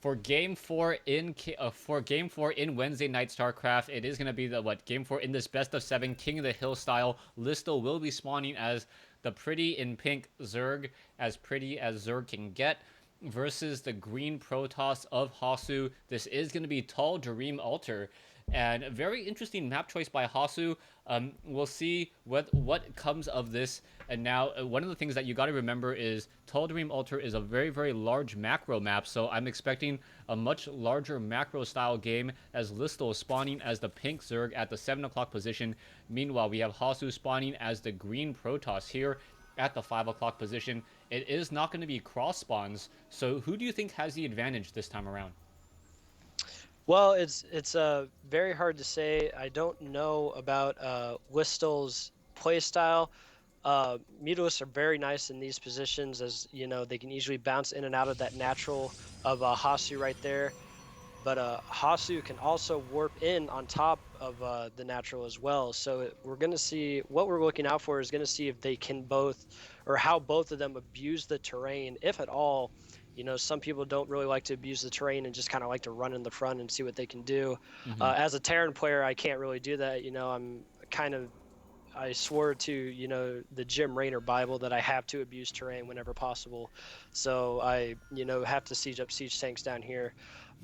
For Game 4 in Wednesday night StarCraft, it is gonna be the Game 4 in this best of 7 King of the Hill style. Listo will be spawning as the pretty in pink Zerg, as pretty as Zerg can get, versus the green Protoss of Hasu. This is gonna be Tall Dream Altar. And a very interesting map choice by Hasu. We'll see what comes of this. And now, one of the things that you got to remember is Tall Dream Altar is a very, very large macro map. So I'm expecting a much larger macro style game as Listel is spawning as the pink Zerg at the 7 o'clock position. Meanwhile, we have Hasu spawning as the green Protoss here at the 5 o'clock position. It is not going to be cross spawns. So who do you think has the advantage this time around? Well, it's very hard to say. I don't know about Whistel's playstyle. Mutalisks are very nice in these positions, as you know, they can easily bounce in and out of that natural of Hasu right there. But Hasu can also warp in on top of the natural as well. So we're going to see, what we're looking out for is going to see if they can both, or how both of them abuse the terrain, if at all. You know, some people don't really like to abuse the terrain and just kind of like to run in the front and see what they can do. Mm-hmm. As a Terran player, I can't really do that. You know, I swore to, you know, the Jim Raynor Bible that I have to abuse terrain whenever possible. So I, you know, have to siege up siege tanks down here.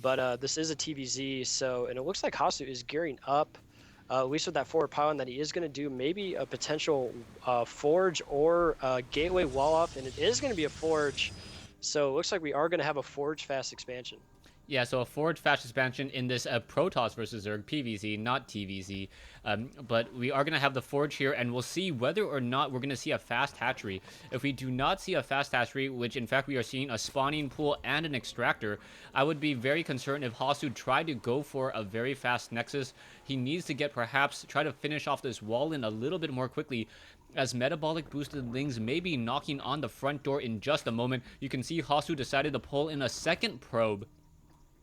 But this is a TVZ, so, and it looks like Hasu is gearing up, at least with that forward pylon, that he is going to do maybe a potential forge or gateway wall off, and it is going to be a forge. So it looks like we are going to have a forge fast expansion. Yeah, so a forward fast expansion in this Protoss versus Zerg PVZ, not TVZ. But we are going to have the Forge here, and we'll see whether or not we're going to see a fast hatchery. If we do not see a fast hatchery, which in fact we are seeing a spawning pool and an extractor, I would be very concerned if Hasu tried to go for a very fast Nexus. He needs to try to finish off this wall in a little bit more quickly, as metabolic boosted lings may be knocking on the front door in just a moment. You can see Hasu decided to pull in a second probe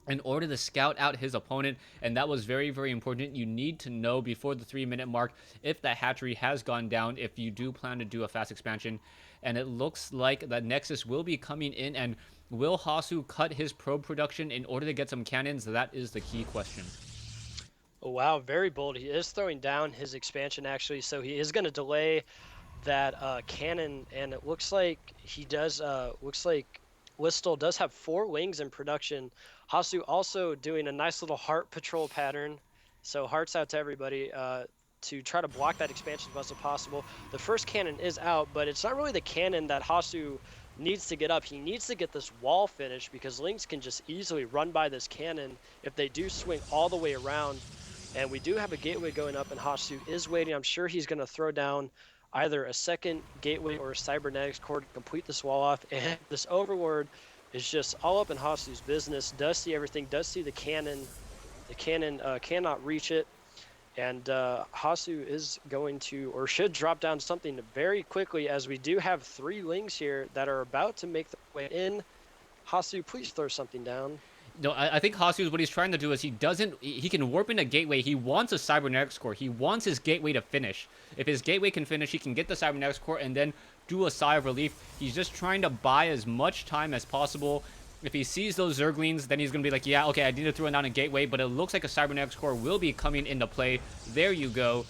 in order to scout out his opponent, and that was very, very important. You need to know before the 3-minute mark if the hatchery has gone down, if you do plan to do a fast expansion. And it looks like that Nexus will be coming in, and will Hasu cut his probe production in order to get some cannons? That is the key question. Oh, wow, very bold. He is throwing down his expansion, actually, so he is going to delay that cannon, and it looks like he does, looks like Listel does have 4 wings in production. Hasu also doing a nice little heart patrol pattern. So hearts out to everybody to try to block that expansion as much as possible. The first cannon is out, but it's not really the cannon that Hasu needs to get up. He needs to get this wall finished because Lynx can just easily run by this cannon if they do swing all the way around. And we do have a gateway going up, and Hasu is waiting. I'm sure he's going to throw down either a second gateway or a cybernetics core to complete this wall off. And this Overlord is just all up in Hasu's business, does see everything, does see the cannon. The cannon cannot reach it. And Hasu is going to, or should drop down something very quickly, as we do have 3 lings here that are about to make their way in. Hasu, please throw something down. No, I think Hasu, what he's trying to do is he can warp in a gateway. He wants a cybernetics core. He wants his gateway to finish. If his gateway can finish, he can get the cybernetics core and then do a sigh of relief. He's just trying to buy as much time as possible. If he sees those Zerglings, then he's going to be like, yeah, okay, I need to throw down a gateway, but it looks like a cybernetics core will be coming into play. There you go.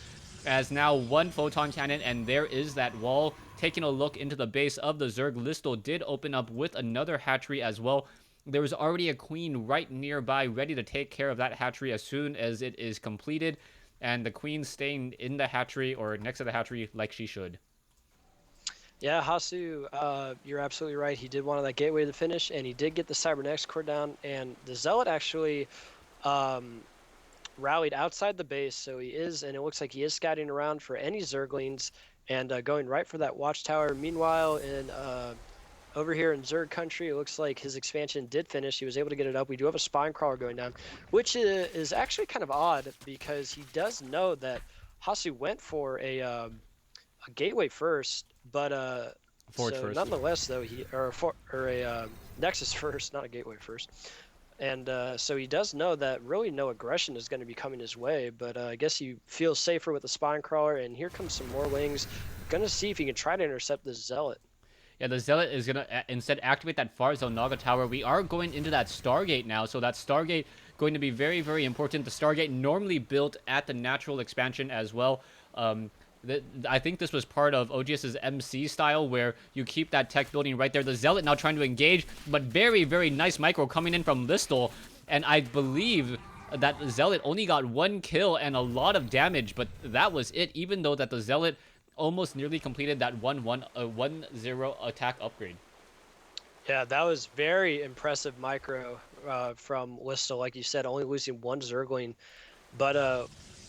As now 1 photon cannon, and there is that wall. Taking a look into the base of the Zerg, Listel did open up with another hatchery as well. There was already a queen right nearby ready to take care of that hatchery as soon as it is completed, and the queen staying in the hatchery or next to the hatchery like she should. Yeah, Hasu, you're absolutely right. He did want that gateway to finish, and he did get the cybernetics core down, and the Zealot actually rallied outside the base, so he is, and it looks like he is scouting around for any Zerglings and going right for that watchtower. Meanwhile, in over here in Zerg country, it looks like his expansion did finish. He was able to get it up. We do have a spine crawler going down, which is actually kind of odd because he does know that Hasu went for a gateway first, but Forge so first. nonetheless though a Nexus first, not a gateway first. And so he does know that really no aggression is going to be coming his way, but I guess he feels safer with the spine crawler, and here comes some more wings. Gonna see if he can try to intercept this Zealot. Yeah, the Zealot is gonna instead activate that far zone Naga Tower. We are going into that Stargate now, so that Stargate going to be very, very important. The Stargate normally built at the natural expansion as well. I think this was part of OGS's MC style, where you keep that tech building right there. The Zealot now trying to engage, but very, very nice micro coming in from Listel, and I believe that Zealot only got 1 kill and a lot of damage, but that was it, even though that the Zealot almost nearly completed that 1-0 attack upgrade. Yeah, that was very impressive micro from Listel. Like you said, only losing 1 Zergling. But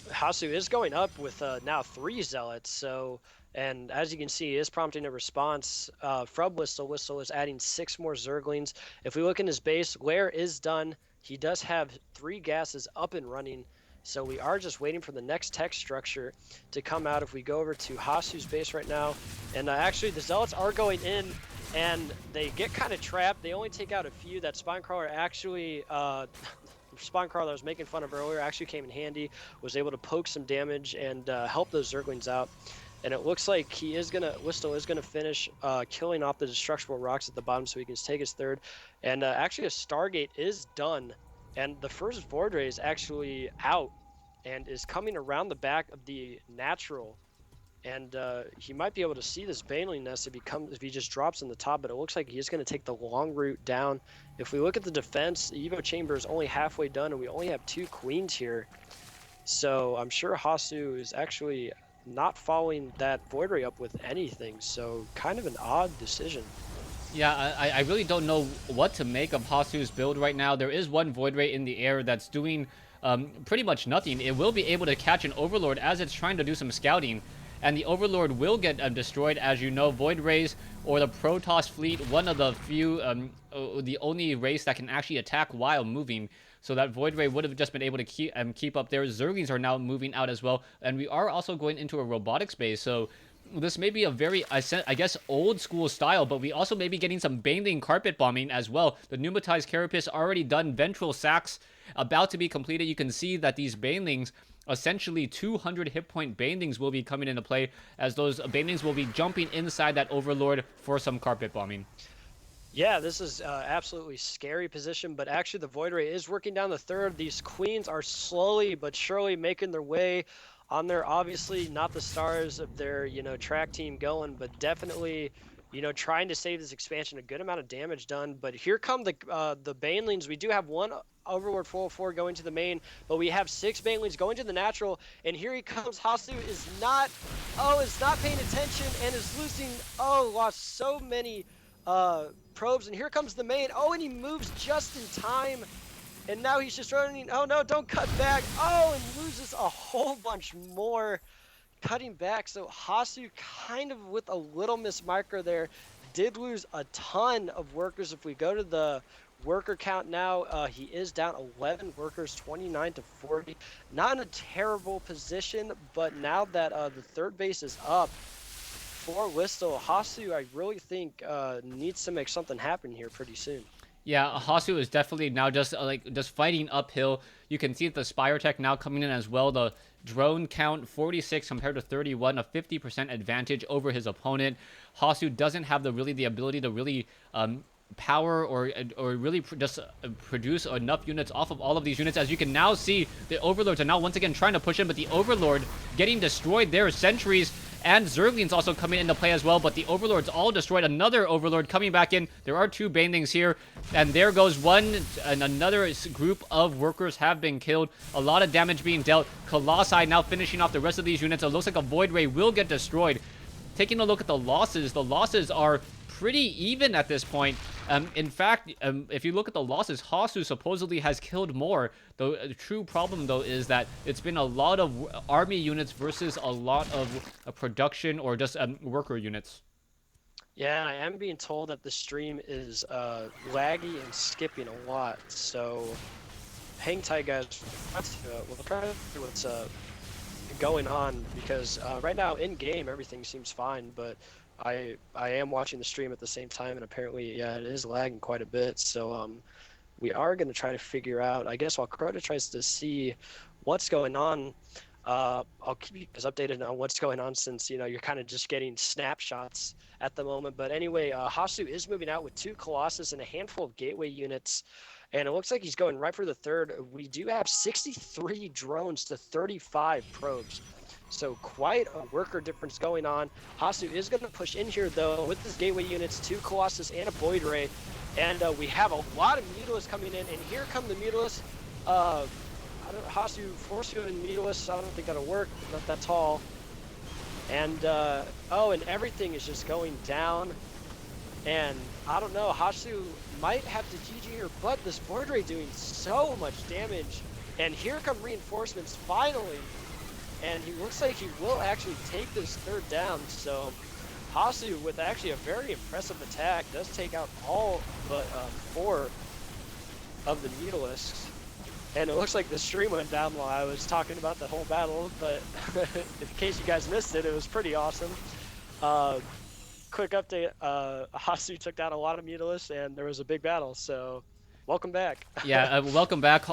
Hasu is going up with now 3 Zealots. So, and as you can see, he is prompting a response from Listel. Listel is adding 6 more Zerglings. If we look in his base, Lair is done. He does have 3 gases up and running. So we are just waiting for the next tech structure to come out. If we go over to Hasu's base right now, and actually the Zealots are going in, and they get kind of trapped. They only take out a few. That Spinecrawler actually, Spinecrawler I was making fun of earlier, actually came in handy, was able to poke some damage and help those Zerglings out. And it looks like Listel is gonna finish killing off the destructible rocks at the bottom so he can take his third. And actually a Stargate is done. And the first Void Ray is actually out and is coming around the back of the natural. And he might be able to see this Baneling nest if he just drops in the top, but it looks like he is going to take the long route down. If we look at the defense, the Evo chamber is only halfway done, and we only have 2 queens here. So I'm sure Hasu is actually not following that Void Ray up with anything, so kind of an odd decision. Yeah, I really don't know what to make of Hasu's build right now. There is one Void Ray in the air that's doing pretty much nothing. It will be able to catch an Overlord as it's trying to do some scouting, and the Overlord will get destroyed. As you know, Void Rays or the Protoss fleet, one of the few, the only race that can actually attack while moving. So that Void Ray would have just been able to keep up there. Zerglings are now moving out as well, and we are also going into a robotics base. So this may be a very, I guess, old school style, but we also may be getting some Baneling carpet bombing as well. The pneumatized carapace already done, ventral sacks about to be completed. You can see that these Banelings, essentially 200 hit point Banelings, will be coming into play, as those Banelings will be jumping inside that Overlord for some carpet bombing. Yeah, this is absolutely scary position, but actually the Void Ray is working down the third. These queens are slowly but surely making their way on their, obviously not the stars of their, track team going, but definitely, trying to save this expansion. A good amount of damage done, but here come the Banelings. We do have 1 Overlord 404 going to the main, but we have 6 Banelings going to the natural, and here he comes. Hasu is not paying attention and is losing, lost so many probes, and here comes the main. And he moves just in time, and now he's just running. Oh no, don't cut back. And loses a whole bunch more cutting back. So Hasu, kind of with a little miss micro there, did lose a ton of workers. If we go to the worker count now, he is down 11 workers, 29 to 40. Not in a terrible position, but now that the third base is up for Listel, Hasu, I really think needs to make something happen here pretty soon. Yeah, Hasu is definitely now just fighting uphill. You can see the Spire Tech now coming in as well. The drone count 46 compared to 31, a 50% advantage over his opponent. Hasu doesn't have the ability to really power or really just produce enough units off of all of these units. As you can now see, the Overlords are now once again trying to push in, but the Overlord getting destroyed there. Sentries and Zerglings also coming into play as well, but the Overlords all destroyed. Another Overlord coming back in. There are 2 Banelings here, and there goes one, and another group of workers have been killed. A lot of damage being dealt. Colossi now finishing off the rest of these units. It looks like a Void Ray will get destroyed. Taking a look at the losses are pretty even at this point. In fact, if you look at the losses, Hasu supposedly has killed more. The true problem, though, is that it's been a lot of army units versus a lot of production or just worker units. Yeah, I am being told that the stream is laggy and skipping a lot, so hang tight, guys. We'll try to see what's going on, because right now in game everything seems fine, but I am watching the stream at the same time, and apparently, yeah, it is lagging quite a bit. So we are going to try to figure out, I guess, while Crota tries to see what's going on. I'll keep you guys updated on what's going on since, you're kind of just getting snapshots at the moment. But anyway, Hasu is moving out with 2 Colossus and a handful of gateway units. And it looks like he's going right for the third. We do have 63 drones to 35 probes. So quite a worker difference going on. Hasu is going to push in here, though, with his gateway units, 2 Colossus and a Void Ray. And we have a lot of Mutalisks coming in. And here come the Mutalisks. Hasu force you in Mutalisks. I don't think that'll work. Not that tall. And, and everything is just going down. And I don't know, Hasu might have to GG here, but this Void Ray doing so much damage. And here come reinforcements finally. And he looks like he will actually take this third down. So Hasu, with actually a very impressive attack, does take out all but 4 of the Mutalisks. And it looks like the stream went down while I was talking about the whole battle, but in case you guys missed it, it was pretty awesome. Quick update, Hasu took down a lot of Mutalisks and there was a big battle, so welcome back. Yeah, welcome back.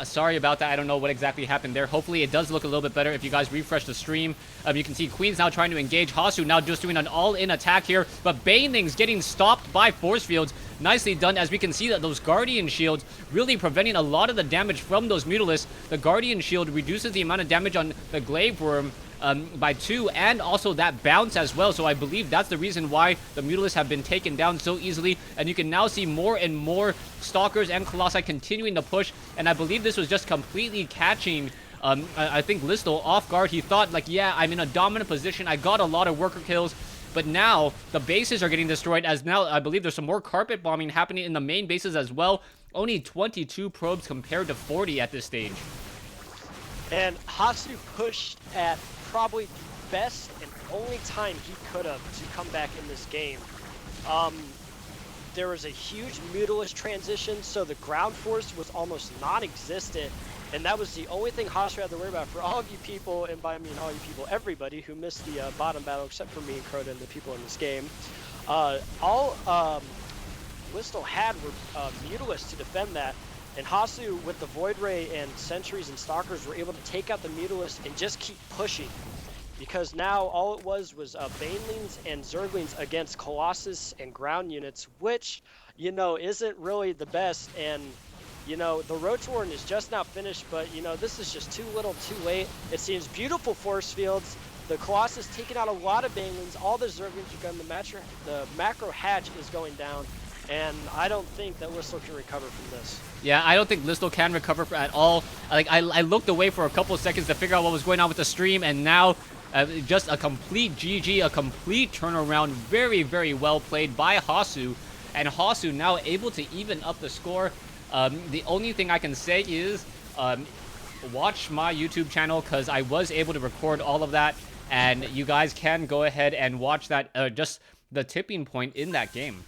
Sorry about that. I don't know what exactly happened there. Hopefully it does look a little bit better if you guys refresh the stream. You can see Queen's now trying to engage. Hasu now just doing an all-in attack here, but Baneling's getting stopped by force fields. Nicely done, as we can see that those Guardian Shields really preventing a lot of the damage from those Mutalisks. The Guardian Shield reduces the amount of damage on the Glaive Worm by 2, and also that bounce as well. So I believe that's the reason why the Mutalisks have been taken down so easily. And you can now see more and more Stalkers and Colossi continuing to push. And I believe this was just completely catching I think Listel off guard. He thought, like, yeah, I'm in a dominant position. I got a lot of worker kills. But now the bases are getting destroyed, as now I believe there's some more carpet bombing happening in the main bases as well. Only 22 probes compared to 40 at this stage. And Hasu pushed at probably the best and only time he could have to come back in this game. There was a huge Mutalisk transition, so the ground force was almost non-existent. And that was the only thing Hasu had to worry about. For all of you people, and by I mean all you people, everybody who missed the bottom battle, except for me and Crota and the people in this game, all Listel had were Mutalisks to defend that. And Hasu, with the Void Ray and Sentries and Stalkers, were able to take out the Mutalisks and just keep pushing. Because now all it was Banelings and Zerglings against Colossus and ground units, which, isn't really the best. And the Roach Warden is just now finished, but, this is just too little too late. It seems beautiful force fields. The Colossus taking out a lot of Banelings. All the Zerglings are going. The macro hatch is going down. And I don't think that Listel can recover from this. Yeah, I don't think Listel can recover at all. Like, I looked away for a couple of seconds to figure out what was going on with the stream, and now just a complete GG, a complete turnaround. Very, very well played by Hasu. And Hasu now able to even up the score. The only thing I can say is watch my YouTube channel, because I was able to record all of that. And you guys can go ahead and watch that, just the tipping point in that game.